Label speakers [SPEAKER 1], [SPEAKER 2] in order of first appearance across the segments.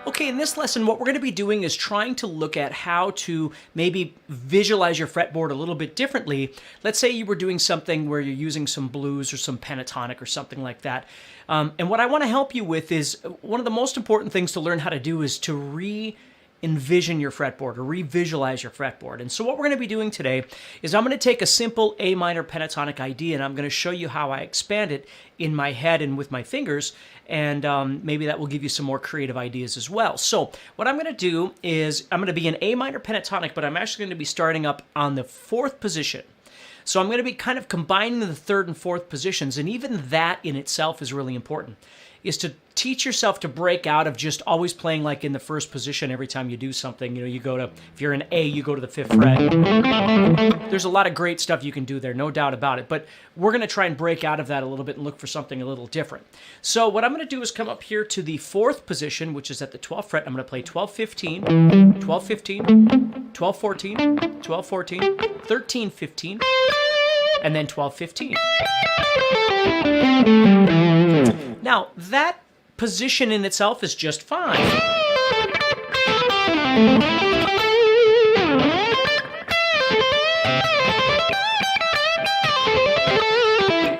[SPEAKER 1] Okay, in this lesson, what we're going to be doing is trying to look at how to maybe visualize your fretboard a little bit differently. Let's say you were doing something where you're using some blues or some pentatonic or something like that. And what I want to help you with is one of the most important things to learn how to do is to re-envision your fretboard or re-visualize your fretboard. And so what we're going to be doing today is I'm going to take a simple A minor pentatonic idea and I'm going to show you how I expand it in my head and with my fingers, and maybe that will give you some more creative ideas as well. So what I'm going to do is I'm going to be an A minor pentatonic, but I'm actually going to be starting up on the fourth position. So I'm going to be kind of combining the third and fourth positions, and even that in itself is really important, is to teach yourself to break out of just always playing like in the first position every time you do something. You know, you go to, if you're an A, you go to the 5th fret. There's a lot of great stuff you can do there, no doubt about it, but we're going to try and break out of that a little bit and look for something a little different. So what I'm going to do is come up here to the 4th position, which is at the 12th fret. I'm going to play 12, 15, 12, 15, 12, 14, 12, 14, 13, 15, and then 12, 15. Now, that position in itself is just fine.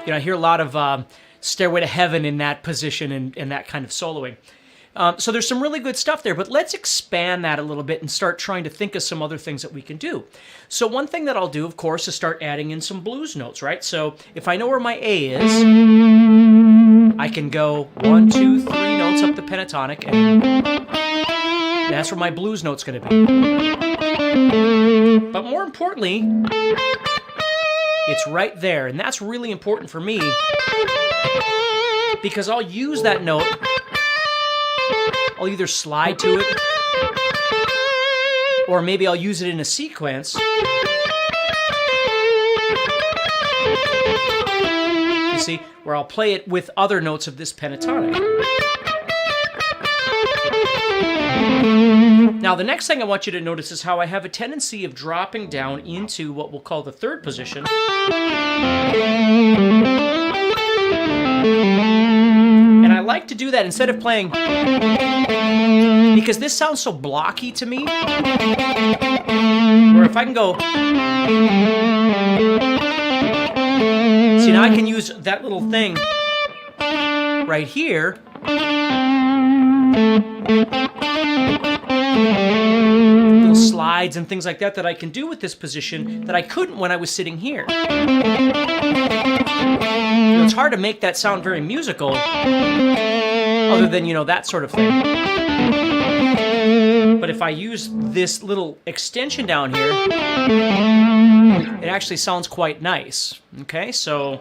[SPEAKER 1] You know, I hear a lot of Stairway to Heaven in that position and that kind of soloing. So there's some really good stuff there, but let's expand that a little bit and start trying to think of some other things that we can do. So one thing that I'll do, of course, is start adding in some blues notes, right? So if I know where my A is, I can go 1, 2, 3 notes up the pentatonic, and that's where my blues note's going to be. But more importantly, it's right there, and that's really important for me because I'll use that note. I'll either slide to it, or maybe I'll use it in a sequence. You see, where I'll play it with other notes of this pentatonic. Now, the next thing I want you to notice is how I have a tendency of dropping down into what we'll call the 3rd position. And I like to do that instead of playing, because this sounds so blocky to me, where if I can go, see, now I can use that little thing right here, little slides and things like that that I can do with this position that I couldn't when I was sitting here. You know, it's hard to make that sound very musical, other than, you know, that sort of thing. But if I use this little extension down here, it actually sounds quite nice. Okay, so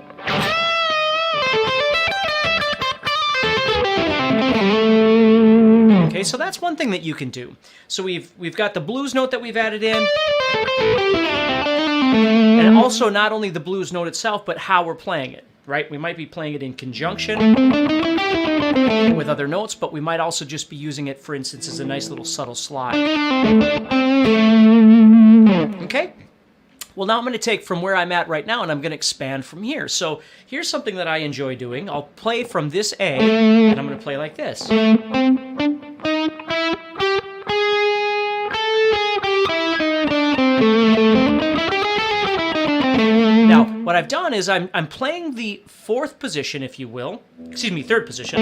[SPEAKER 1] so that's one thing that you can do. So we've got the blues note that we've added in, and also not only the blues note itself, but how we're playing it, right? We might be playing it in conjunction with other notes, but we might also just be using it, for instance, as a nice little subtle slide. Okay? Well, now I'm going to take from where I'm at right now, and I'm going to expand from here. So here's something that I enjoy doing. I'll play from this A, and I'm going to play like this. Now, what I've done is I'm playing the 4th position, if you will. Excuse me, 3rd position.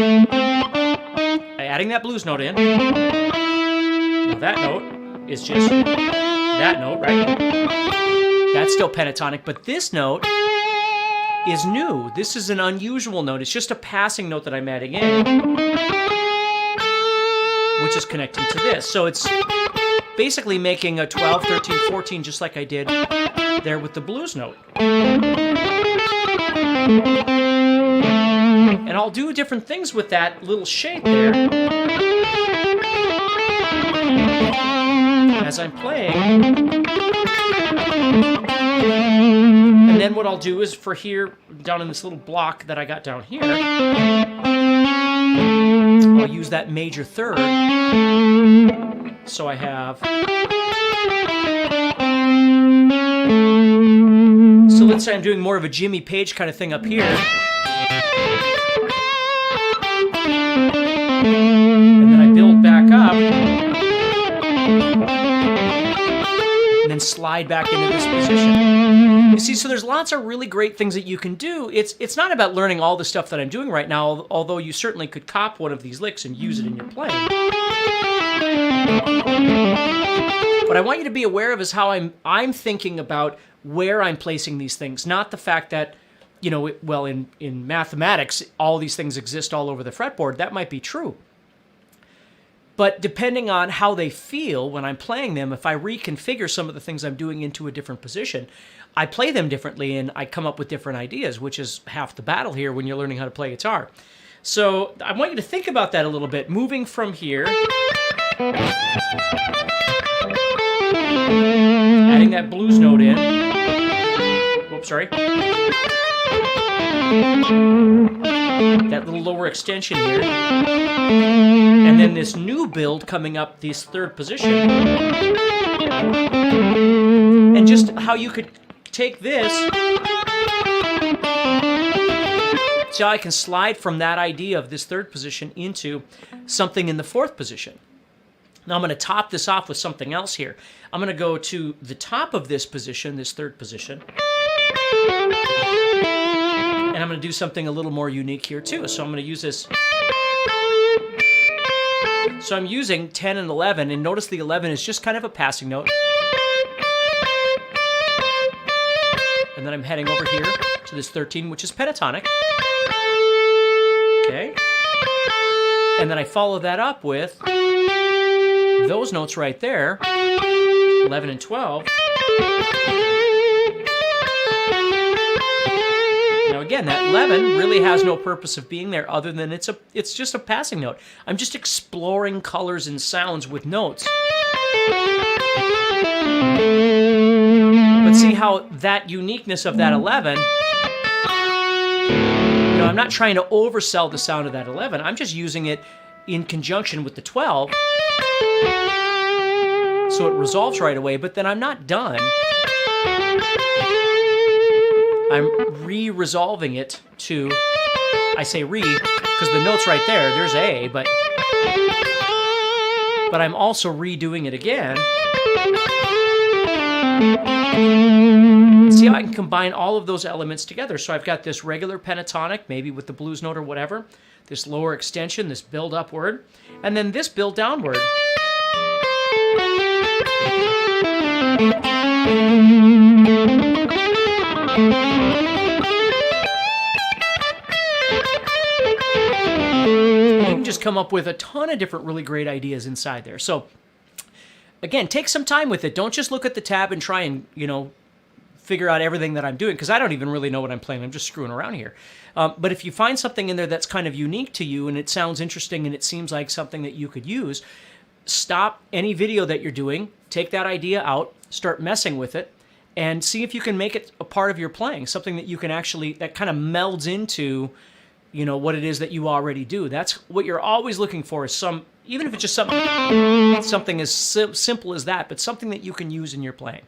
[SPEAKER 1] Adding that blues note in. Now that note is just that note, right? That's still pentatonic, but this note is new. This is an unusual note. It's just a passing note that I'm adding in, which is connecting to this. So it's basically making a 12, 13, 14, just like I did there with the blues note. And I'll do different things with that little shape there as I'm playing. And then what I'll do is for here, down in this little block that I got down here, I'll use that major 3rd. So I have... So let's say I'm doing more of a Jimmy Page kind of thing up here. And then I build back up. slide back into this position. You see, so there's lots of really great things that you can do. It's not about learning all the stuff that I'm doing right now, although you certainly could cop one of these licks and use it in your playing. What I want you to be aware of is how I'm thinking about where I'm placing these things, not the fact that, you know, well, in mathematics, all these things exist all over the fretboard. That might be true. But depending on how they feel when I'm playing them, if I reconfigure some of the things I'm doing into a different position, I play them differently and I come up with different ideas, which is half the battle here when you're learning how to play guitar. So I want you to think about that a little bit, moving from here, adding that blues note in. Whoops, sorry. That little lower extension here. And then this new build coming up this third position. And just how you could take this. So I can slide from that idea of this third position into something in the fourth position. Now I'm going to top this off with something else here. I'm going to go to the top of this position, this third position. And I'm going to do something a little more unique here too. So I'm going to use this. So I'm using 10 and 11, and notice the 11 is just kind of a passing note. And then I'm heading over here to this 13, which is pentatonic. Okay. And then I follow that up with those notes right there, 11 and 12. Now again, that 11 really has no purpose of being there other than it's just a passing note. I'm just exploring colors and sounds with notes. But see how that uniqueness of that 11, I'm not trying to oversell the sound of that 11. I'm just using it in conjunction with the 12. So it resolves right away, but then I'm not done. I'm re-resolving it to, I say re, because the note's right there, there's A, but I'm also redoing it again. See how I can combine all of those elements together. So I've got this regular pentatonic, maybe with the blues note or whatever, this lower extension, this build upward, and then this build downward. You can just come up with a ton of different really great ideas inside there. So again, take some time with it. Don't just look at the tab and try and, figure out everything that I'm doing, because I don't even really know what I'm playing. I'm just screwing around here. But if you find something in there that's kind of unique to you and it sounds interesting and it seems like something that you could use, stop any video that you're doing, take that idea out, start messing with it, and see if you can make it a part of your playing, something that you can actually, that kind of melds into, what it is that you already do. That's what you're always looking for, is even if it's just something as simple as that, but something that you can use in your playing.